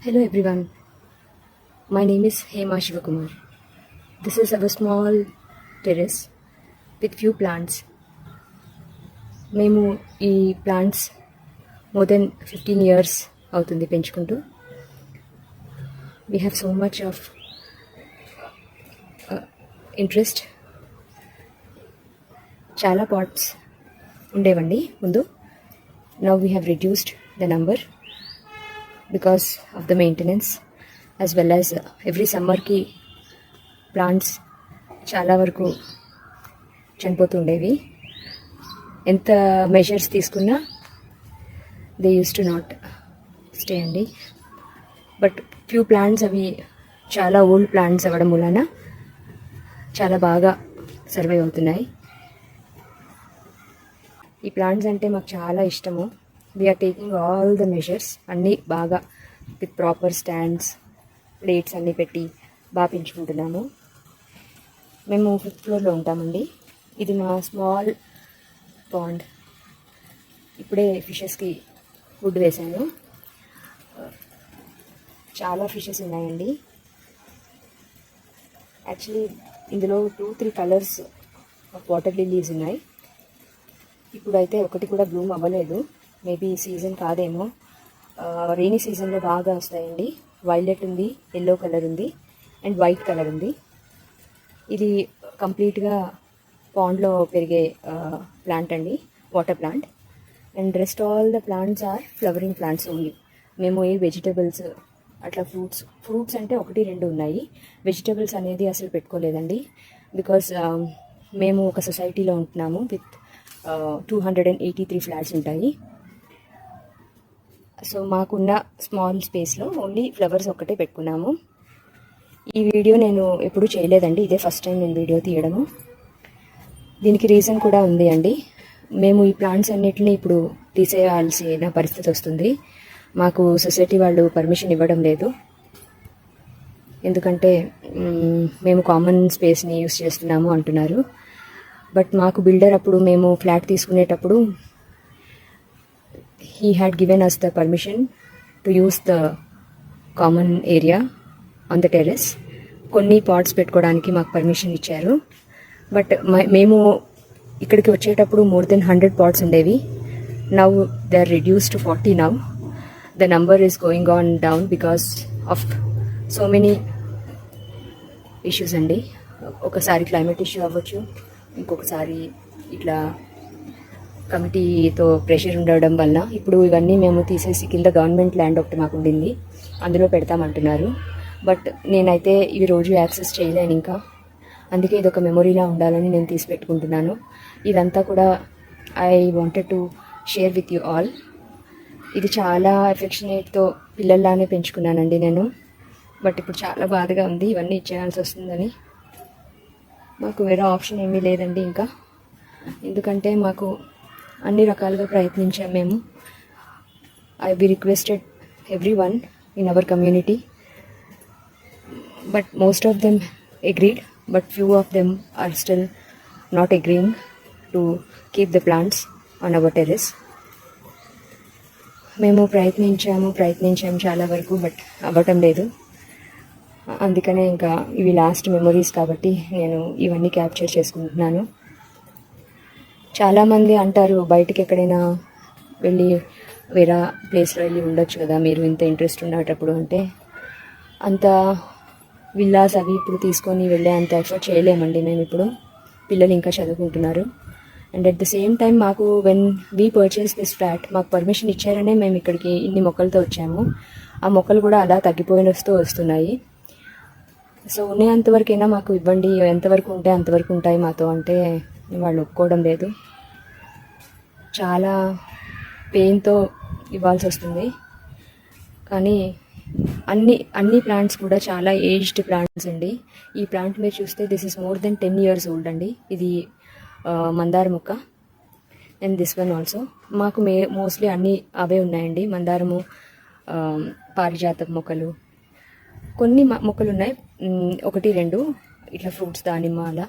Hello everyone, my name is Hema Shivakumar. This is our small terrace with few plants. మేము ఈ plants more than 15 years అవుతుంది పెంచుకుంటూ. We have so much of interest. చాలా pots ఉండేవండి ముందు. Now we have reduced the number because of the maintenance as well as every summer ki plants చాలా వరకు చనిపోతుండేవి. ఎంత మెజర్స్ తీసుకున్నా they use to not stay అండి. బట్ ఫ్యూ ప్లాంట్స్ అవి చాలా ఓల్డ్ ప్లాంట్స్ అవ్వడం వలన చాలా బాగా సర్వైవ్ అవుతున్నాయి. ఈ ప్లాంట్స్ అంటే మాకు చాలా ఇష్టము. We are taking all the measures అన్నీ బాగా విత్ ప్రాపర్ స్టాండ్స్, ప్లేట్స్ అన్నీ పెట్టి బాగా పెంచుకుంటున్నాము. మేము 5th floorలో ఉంటామండి. ఇది మా స్మాల్ పాండ్. ఇప్పుడే ఫిషెస్కి ఫుడ్ వేశాను. చాలా ఫిషెస్ ఉన్నాయండి. యాక్చువల్లీ ఇందులో 2-3 కలర్స్ ఆఫ్ వాటర్ లిల్లీస్ ఉన్నాయి. ఇప్పుడైతే ఒకటి కూడా బ్లూమ్ అవ్వలేదు. మేబీ సీజన్ కాదేమో. రెయినీ సీజన్లో బాగా వస్తాయండి. వైలెట్ ఉంది, ఎల్లో కలర్ ఉంది అండ్ వైట్ కలర్ ఉంది. ఇది కంప్లీట్గా పాండ్లో పెరిగే ప్లాంట్ అండి, water plant. And rest all the plants are flowering plants only. మేము ఏ వెజిటబుల్స్ అట్లా ఫ్రూట్స్ అంటే 1-2 ఉన్నాయి. వెజిటబుల్స్ అనేది అసలు పెట్టుకోలేదండి. బికాస్ మేము ఒక సొసైటీలో ఉంటున్నాము విత్ 283 ఫ్లాట్స్ ఉంటాయి. సో మాకున్న స్మాల్ స్పేస్లో ఓన్లీ ఫ్లవర్స్ ఒక్కటే పెట్టుకున్నాము. ఈ వీడియో నేను ఎప్పుడూ చేయలేదండి, ఇదే ఫస్ట్ టైం నేను వీడియో తీయడము. దీనికి రీజన్ కూడా ఉంది అండి. మేము ఈ ప్లాంట్స్ అన్నిటిని ఇప్పుడు తీసేయాల్సిన పరిస్థితి వస్తుంది. మాకు సొసైటీ వాళ్ళు పర్మిషన్ ఇవ్వడం లేదు. ఎందుకంటే మేము కామన్ స్పేస్ని యూస్ చేస్తున్నాము అంటున్నారు. బట్ మాకు బిల్డర్ అప్పుడు మేము ఫ్లాట్ తీసుకునేటప్పుడు he had given us the permission to use the common area on the terrace. కొన్ని పాట్స్ పెట్టుకోవడానికి మాకు పర్మిషన్ ఇచ్చారు. బట్ మేము ఇక్కడికి వచ్చేటప్పుడు మోర్ దెన్ 100 పాట్స్ ఉండేవి. Now they are reduce to 40 now. The number is going on down because of so many issues అండి. ఒకసారి క్లైమేట్ ఇష్యూ అవ్వచ్చు, ఇంకొకసారి ఇట్లా కమిటీతో ప్రెషర్ ఉండడం వల్ల ఇప్పుడు ఇవన్నీ మేము తీసేసి కింద గవర్నమెంట్ ల్యాండ్ ఒకటి మాకు ఉండింది, అందులో పెడతామంటున్నారు. బట్ నేనైతే ఇవి రోజు యాక్సెస్ చేయలేను ఇంకా. అందుకే ఇది ఒక మెమొరీలా ఉండాలని నేను తీసి పెట్టుకుంటున్నాను. ఇదంతా కూడా I wanted to share with you all. ఇది చాలా ఎఫెక్షనేట్తో పిల్లల్లానే పెంచుకున్నానండి నేను. బట్ ఇప్పుడు చాలా బాధగా ఉంది ఇవన్నీ ఇచ్చేయాల్సి వస్తుందని. మాకు వేరే ఆప్షన్ ఏమీ లేదండి ఇంకా. ఎందుకంటే మాకు అన్ని రకాలుగా ప్రయత్నించాం మేము. We requested everyone in our community, but most of them agreed. But few of them are still not agreeing to keep the plants on our terrace. మేము ప్రయత్నించాము చాలా వరకు, బట్ అవ్వటం లేదు. అందుకనే ఇంకా ఇవి లాస్ట్ మెమొరీస్ కాబట్టి నేను ఇవన్నీ క్యాప్చర్ చేసుకుంటున్నాను. చాలామంది అంటారు బయటికి ఎక్కడైనా వెళ్ళి వేరే ప్లేస్లో వెళ్ళి ఉండొచ్చు కదా మీరు ఇంత ఇంట్రెస్ట్ ఉండేటప్పుడు అంటే. అంత విల్లాస్ అవి ఇప్పుడు తీసుకొని వెళ్ళే అంత ఎఫర్ట్ చేయలేమండి మేము ఇప్పుడు. పిల్లలు ఇంకా చదువుకుంటున్నారు. And at the same time మాకు when we purchase this flat మాకు పర్మిషన్ ఇచ్చారనే మేము ఇక్కడికి ఇన్ని మొక్కలతో వచ్చాము. ఆ మొక్కలు కూడా అలా వస్తున్నాయి. సో ఉన్నంతవరకైనా మాకు ఇవ్వండి, ఎంతవరకు ఉంటే అంతవరకు ఉంటాయి మాతో అంటే వాళ్ళు ఒప్పుకోవడం లేదు. చాలా పెయిన్తో ఇవ్వాల్సి వస్తుంది. కానీ అన్ని ప్లాంట్స్ కూడా చాలా ఏజ్డ్ ప్లాంట్స్ అండి. ఈ ప్లాంట్ మీరు చూస్తే this is more than 10 years old అండి. ఇది మందార మొక్క. అండ్ దిస్ వన్ ఆల్సో మాకు మోస్ట్లీ అన్నీ అవే ఉన్నాయండి. మందారము, పారిజాత మొక్కలు, కొన్ని మొక్కలు ఉన్నాయి, 1-2 ఇట్లా ఫ్రూట్స్, దానిమ్మ అలా.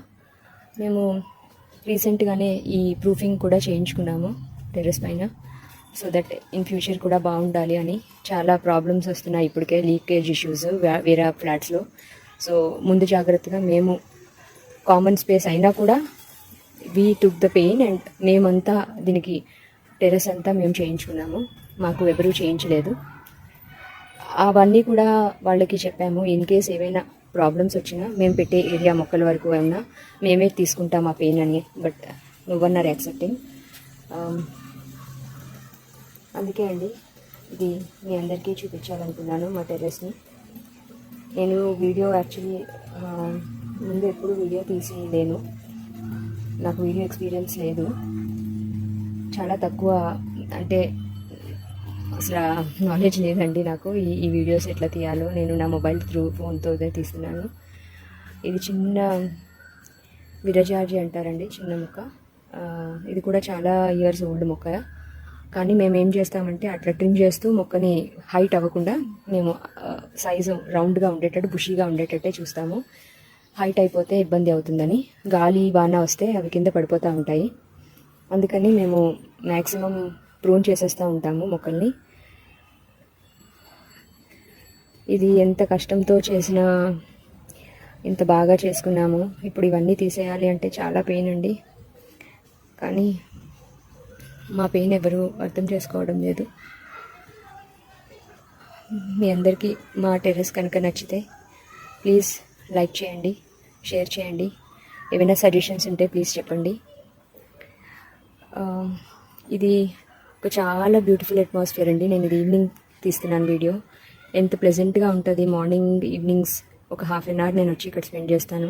మేము రీసెంట్గానే ఈ ప్రూఫింగ్ కూడా చేయించుకున్నాము టెర్రస్ పైన. సో దట్ ఇన్ ఫ్యూచర్ కూడా బాగుండాలి అని. చాలా ప్రాబ్లమ్స్ వస్తున్నాయి ఇప్పటికే, లీకేజ్ ఇష్యూస్ వేరే ఫ్లాట్స్లో. సో ముందు జాగ్రత్తగా మేము కామన్ స్పేస్ అయినా కూడా we took the pain and మేమంతా దీనికి టెర్రస్ అంతా మేము చేయించుకున్నాము, మాకు ఎవరూ చేయించలేదు. అవన్నీ కూడా వాళ్ళకి చెప్పాము. ఇన్ కేస్ ఏవైనా ప్రాబ్లమ్స్ వచ్చినా మేము పెట్టే ఏరియా మొక్కల వరకు ఏమన్నా మేమే తీసుకుంటాం ఆ పెయిన్ అని. But no one are accepting. అందుకే అండి ఇది మీ అందరికీ చూపించాలనుకున్నాను మా టెర్రస్ని. నేను వీడియో యాక్చువల్లీ ముందు ఎప్పుడు వీడియో తీసి లేను, నాకు వీడియో ఎక్స్పీరియన్స్ లేదు, చాలా తక్కువ, అంటే అసలు నాలెడ్జ్ లేదండి నాకు ఈ వీడియోస్ ఎట్లా తీయాలో. నేను నా మొబైల్ ఫోన్తో తీస్తున్నాను. ఇది చిన్న విరజాజి అంటారండి, చిన్న మొక్క. ఇది కూడా చాలా ఇయర్స్ ఓల్డ్ మొక్క. కానీ మేము ఏం చేస్తామంటే అట్లా ట్రిమ్ చేస్తూ మొక్కని హైట్ అవ్వకుండా మేము సైజు రౌండ్గా ఉండేటట్టు, బుషీగా ఉండేటట్టే చూస్తాము. హైట్ అయిపోతే ఇబ్బంది అవుతుందని, గాలి వాన వస్తే అవి కింద పడిపోతూ ఉంటాయి. అందుకని మేము మ్యాక్సిమం ప్రూన్ చేసేస్తూ ఉంటాము మొక్కల్ని. ఇది ఎంత కష్టంతో చేసినా ఇంత బాగా చేసుకున్నాము. ఇప్పుడు ఇవన్నీ తీసేయాలి అంటే చాలా పెయిన్ అండి. కానీ మా పెయిన్ ఎవరు అర్థం చేసుకోవడం లేదు. మీ అందరికీ మా టెర్రస్ కనుక నచ్చితే ప్లీజ్ లైక్ చేయండి, షేర్ చేయండి. ఏమైనా సజెషన్స్ ఉంటే ప్లీజ్ చెప్పండి. ఇది ఒక చాలా బ్యూటిఫుల్ అట్మాస్ఫియర్ అండి. నేను ఇది ఈవినింగ్ తీస్తున్నాను వీడియో. ఎంత ప్లెజెంట్గా ఉంటుంది. మార్నింగ్ ఈవినింగ్స్ ఒక హాఫ్ అన్ అవర్ నేను వచ్చి ఇక్కడ స్పెండ్ చేస్తాను.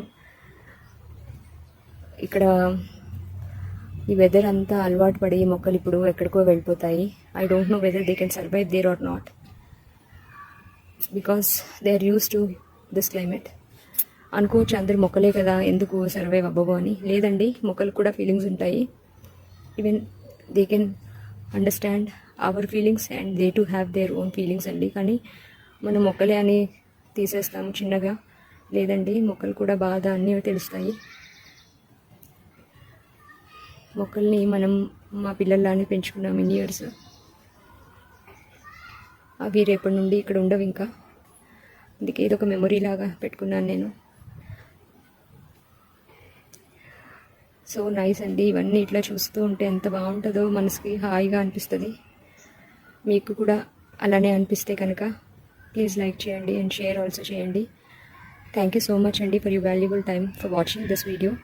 ఇక్కడ ఈ వెదర్ అంతా అలవాటు పడి మొక్కలు ఇప్పుడు ఎక్కడికో వెళ్ళిపోతాయి. I don't know whether they can survive there or not, because they are used to this climate. అనుకోవచ్చు అందరు మొక్కలే కదా ఎందుకు సర్వైవ్ అవ్వవు అని. లేదండి, మొక్కలకు కూడా ఫీలింగ్స్ ఉంటాయి. Even they can understand our feelings and they to have their own feelings అండి. కానీ మనం మొక్కలే అని తీసేస్తాము చిన్నగా. లేదండి, మొక్కలు కూడా బాధ అన్నీ తెలుస్తాయి. మొక్కల్ని మనం మా పిల్లల్లానే పెంచుకున్నాం ఇన్ని ఇయర్స్. అవి రేపటి నుండి ఇక్కడ ఉండవు ఇంకా. అందుకే ఏదో ఒక మెమొరీ లాగా పెట్టుకున్నాను నేను. సో నైస్ అండి. ఇవన్నీ ఇట్లా చూస్తూ ఉంటే ఎంత బాగుంటుందో, మనసుకి హాయిగా అనిపిస్తుంది. మీకు కూడా అలానే అనిపిస్తే కనుక ప్లీజ్ లైక్ చేయండి అండ్ షేర్ ఆల్సో చేయండి. థ్యాంక్ యూ సో మచ్ అండి for your valuable time for watching this video.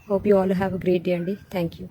Hope you all have a great day, Andy. Thank you.